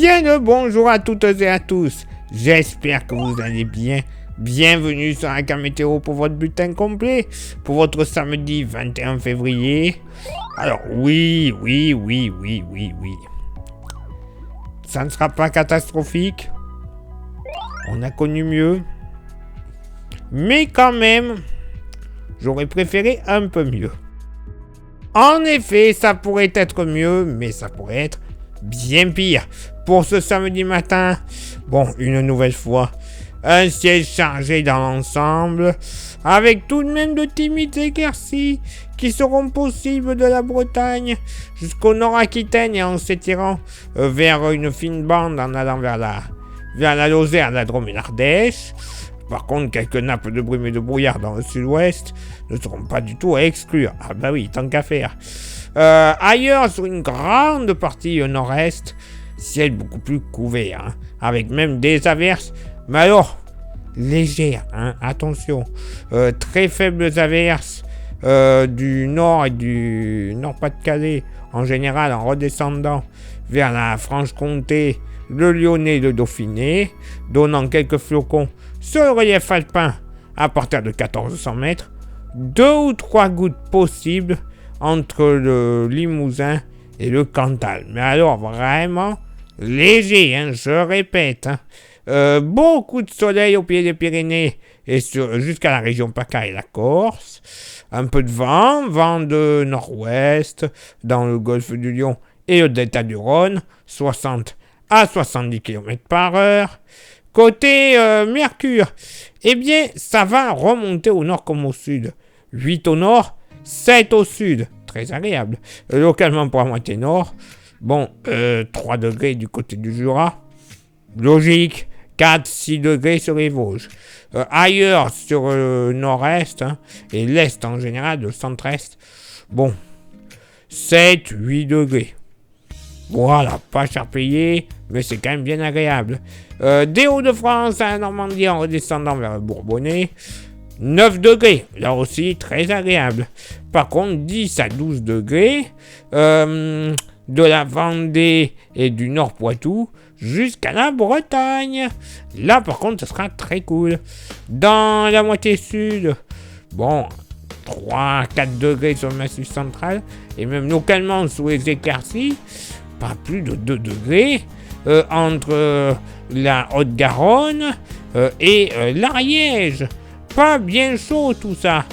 Bien le bonjour à toutes et à tous. J'espère que vous allez bien. Bienvenue sur un cas météo pour votre bulletin complet pour votre samedi 21 février. Alors oui. Ça ne sera pas catastrophique. On a connu mieux. Mais quand même, j'aurais préféré un peu mieux. En effet, ça pourrait être mieux, mais ça pourrait être bien pire. Pour ce samedi matin, une nouvelle fois, un ciel chargé dans l'ensemble, avec tout de même de timides éclaircies qui seront possibles de la Bretagne jusqu'au Nord-Aquitaine et en s'étirant vers une fine bande en allant vers la Lozère, la Drôme et l'Ardèche. Par contre, quelques nappes de brume et de brouillard dans le sud-ouest ne seront pas du tout à exclure. Ah bah oui, tant qu'à faire. Ailleurs, sur une grande partie au nord-est, ciel beaucoup plus couvert, avec même des averses, mais alors légères, attention. Très faibles averses du nord et du Nord-Pas-de-Calais, en général en redescendant vers la Franche-Comté, le Lyonnais et le Dauphiné, donnant quelques flocons sur le relief alpin à partir de 1400 mètres, 2 ou 3 gouttes possibles entre le Limousin et le Cantal. Mais alors vraiment léger, je répète. Beaucoup de soleil au pied des Pyrénées et jusqu'à la région PACA et la Corse. Un peu de vent de nord-ouest dans le golfe du Lion et le delta du Rhône, 60 à 70 km/h. Côté Mercure, ça va remonter au nord comme au sud. 8 au nord, 7 au sud. Très agréable. Localement pour la moitié nord. 3 degrés du côté du Jura. Logique. 4-6 degrés sur les Vosges. Ailleurs, sur le nord-est et l'est en général, le centre-est, 7-8 degrés. Voilà, pas cher payé, mais c'est quand même bien agréable. Des Hauts-de-France à la Normandie en redescendant vers le Bourbonnais, 9 degrés, là aussi très agréable. Par contre, 10 à 12 degrés de la Vendée et du Nord-Poitou jusqu'à la Bretagne. Là, par contre, ce sera très cool. Dans la moitié sud, 3-4 degrés sur le Massif central et même localement sous les éclaircies, pas plus de 2 degrés entre la Haute-Garonne et l'Ariège. Pas bien chaud tout ça.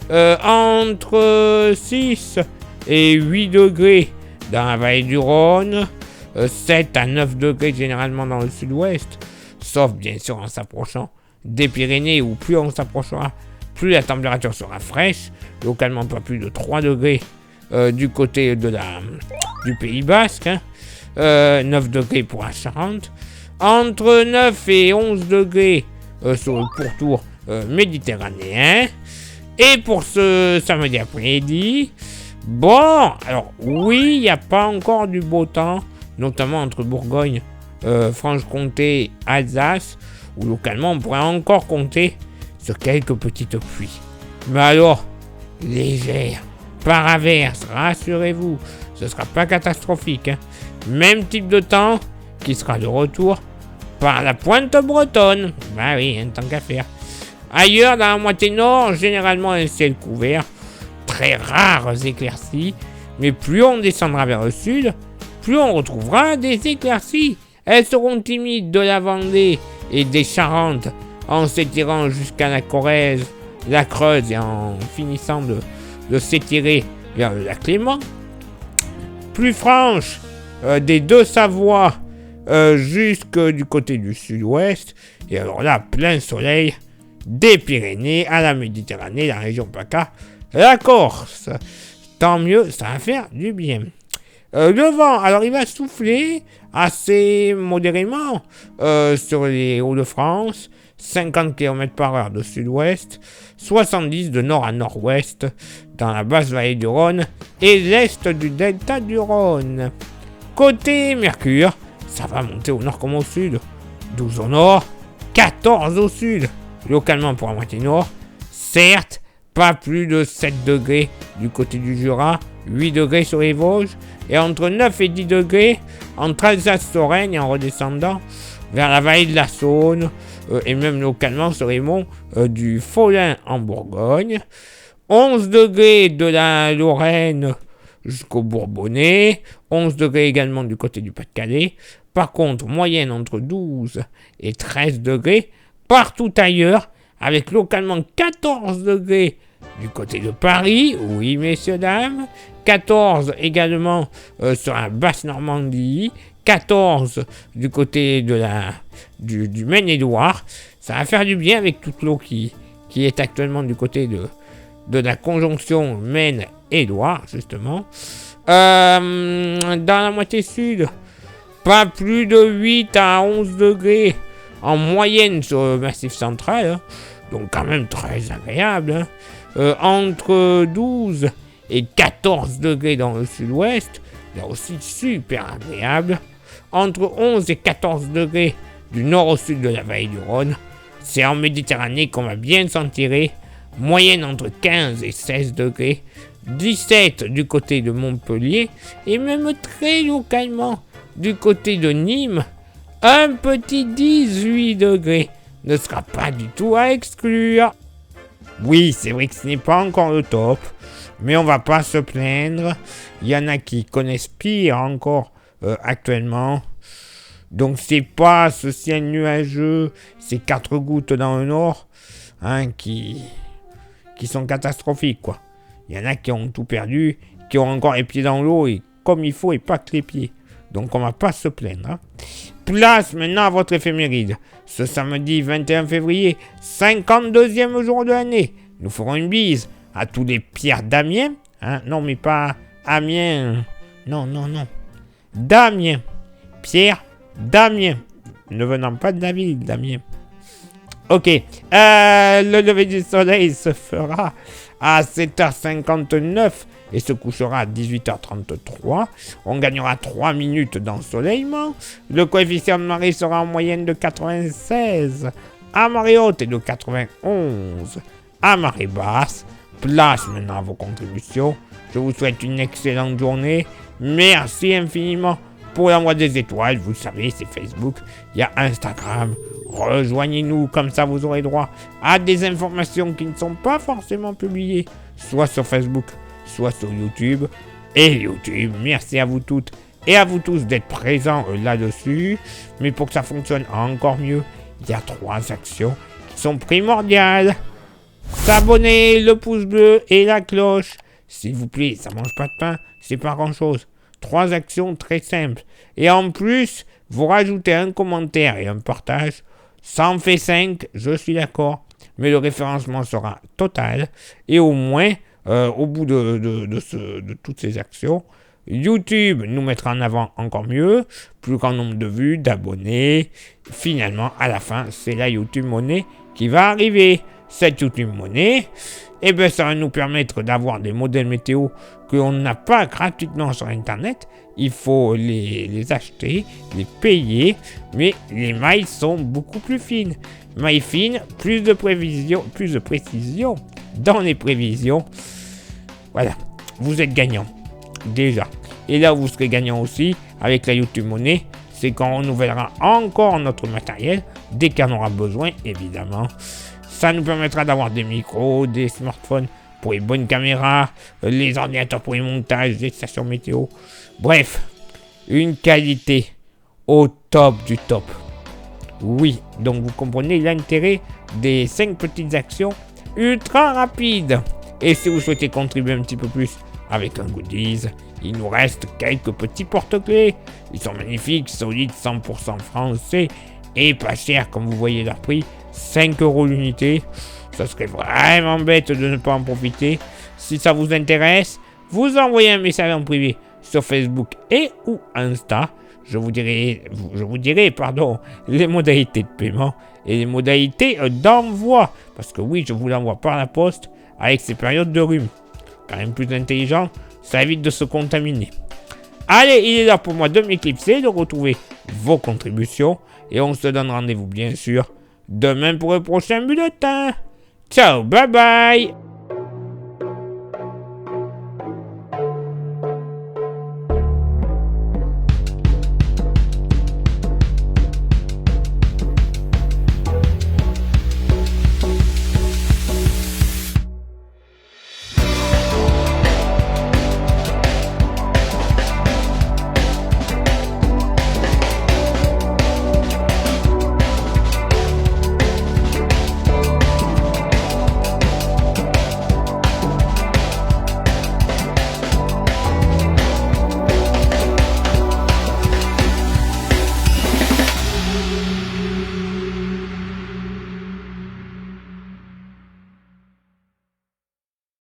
Entre 6 et 8 degrés dans la vallée du Rhône, 7 à 9 degrés généralement dans le sud-ouest, sauf bien sûr en s'approchant des Pyrénées où plus on s'approchera, plus la température sera fraîche, localement pas plus de 3 degrés du côté du Pays Basque, 9 degrés pour la Charente, entre 9 et 11 degrés sur le pourtour méditerranéen. Et pour ce samedi après-midi, alors oui, il n'y a pas encore du beau temps, notamment entre Bourgogne, Franche-Comté, Alsace, où localement on pourrait encore compter sur quelques petites pluies. Mais alors, légères, par averse, rassurez-vous, ce ne sera pas catastrophique. Même type de temps qui sera de retour par la pointe bretonne. Bah oui, tant qu'à faire. Ailleurs, dans la moitié nord, généralement un ciel couvert, très rares éclaircies, mais plus on descendra vers le sud, plus on retrouvera des éclaircies. Elles seront timides de la Vendée et des Charentes, en s'étirant jusqu'à la Corrèze, la Creuse et en finissant de s'étirer vers le lac Léman. Plus franches des deux Savoies jusque du côté du sud-ouest, et alors là, plein soleil, des Pyrénées à la Méditerranée, la région PACA, la Corse. Tant mieux, ça va faire du bien. Le vent, alors il va souffler assez modérément sur les Hauts-de-France, 50 km/h de sud-ouest, 70 de nord à nord-ouest dans la basse vallée du Rhône et l'est du delta du Rhône. Côté Mercure, ça va monter au nord comme au sud, 12 au nord, 14 au sud, localement pour la moitié nord, certes, pas plus de 7 degrés du côté du Jura, 8 degrés sur les Vosges, et entre 9 et 10 degrés entre Alsace-Lorraine et en redescendant vers la vallée de la Saône, et même localement sur les monts du Follin en Bourgogne. 11 degrés de la Lorraine jusqu'au Bourbonnais, 11 degrés également du côté du Pas-de-Calais. Par contre, moyenne entre 12 et 13 degrés partout ailleurs, avec localement 14 degrés du côté de Paris, oui messieurs dames, 14 également sur la Basse-Normandie, 14 du côté de du Maine-et-Loire. Ça va faire du bien avec toute l'eau qui est actuellement du côté de la conjonction Maine et Loire, justement. Dans la moitié sud, pas plus de 8 à 11 degrés en moyenne sur le Massif central, hein, donc quand même très agréable. Hein. Entre 12 et 14 degrés dans le sud-ouest, là aussi super agréable. Entre 11 et 14 degrés du nord au sud de la vallée du Rhône. C'est en Méditerranée qu'on va bien s'en tirer. Moyenne entre 15 et 16 degrés. 17 du côté de Montpellier. Et même très localement du côté de Nîmes. Un petit 18 degrés. Ne sera pas du tout à exclure. Oui, c'est vrai que ce n'est pas encore le top. Mais on va pas se plaindre. Il y en a qui connaissent pire encore actuellement. Donc c'est pas ce ciel nuageux, ces 4 gouttes dans le nord, hein, qui sont catastrophiques, quoi. Il y en a qui ont tout perdu, qui ont encore les pieds dans l'eau et comme il faut et pas que les pieds. Donc on va pas se plaindre. Hein. Place maintenant à votre éphéméride. Ce samedi 21 février, 52e jour de l'année. Nous ferons une bise à tous les Pierre Damien. Hein, non mais pas Amiens. Non. Damien. Pierre Damien. Ne venant pas de la ville, Damien. Ok. Le lever du soleil se fera à 7h59 et se couchera à 18h33. On gagnera 3 minutes d'ensoleillement. Le coefficient de marée sera en moyenne de 96 à marée haute et de 91 à marée basse. Place maintenant à vos contributions. Je vous souhaite une excellente journée. Merci infiniment pour l'envoi des étoiles. Vous le savez, c'est Facebook. Il y a Instagram. Rejoignez-nous, comme ça vous aurez droit à des informations qui ne sont pas forcément publiées, soit sur Facebook, soit sur YouTube. Et YouTube, merci à vous toutes et à vous tous d'être présents là-dessus. Mais pour que ça fonctionne encore mieux, il y a 3 actions qui sont primordiales. S'abonner, le pouce bleu et la cloche. S'il vous plaît, ça mange pas de pain, c'est pas grand-chose. 3 actions très simples. Et en plus, vous rajoutez un commentaire et un partage. Ça en fait 5, je suis d'accord. Mais le référencement sera total. Et au moins, au bout de toutes ces actions, YouTube nous mettra en avant encore mieux. Plus grand nombre de vues, d'abonnés. Finalement, à la fin, c'est la YouTube Money qui va arriver. Cette YouTube Money, ça va nous permettre d'avoir des modèles météo qu'on n'a pas gratuitement sur Internet. Il faut les acheter, les payer, mais les mailles sont beaucoup plus fines. Mailles fines, plus de précision dans les prévisions. Voilà, vous êtes gagnant, déjà. Et là, vous serez gagnant aussi avec la YouTube Money, c'est qu'on renouvellera encore notre matériel dès qu'on en aura besoin, évidemment. Ça nous permettra d'avoir des micros, des smartphones pour les bonnes caméras, les ordinateurs pour les montages, les stations météo. Bref, une qualité au top du top. Oui, donc vous comprenez l'intérêt des 5 petites actions ultra rapides. Et si vous souhaitez contribuer un petit peu plus avec un goodies, il nous reste quelques petits porte-clés. Ils sont magnifiques, solides, 100% français et pas chers comme vous voyez leur prix. 5 € l'unité, ça serait vraiment bête de ne pas en profiter. Si ça vous intéresse, vous envoyez un message en privé sur Facebook et ou Insta. Je vous dirai les modalités de paiement et les modalités d'envoi. Parce que oui, je vous l'envoie par la poste avec ces périodes de rhume. Quand même plus intelligent, ça évite de se contaminer. Allez, il est là pour moi de m'éclipser, de retrouver vos contributions. Et on se donne rendez-vous bien sûr demain pour le prochain bulletin. Ciao, bye bye.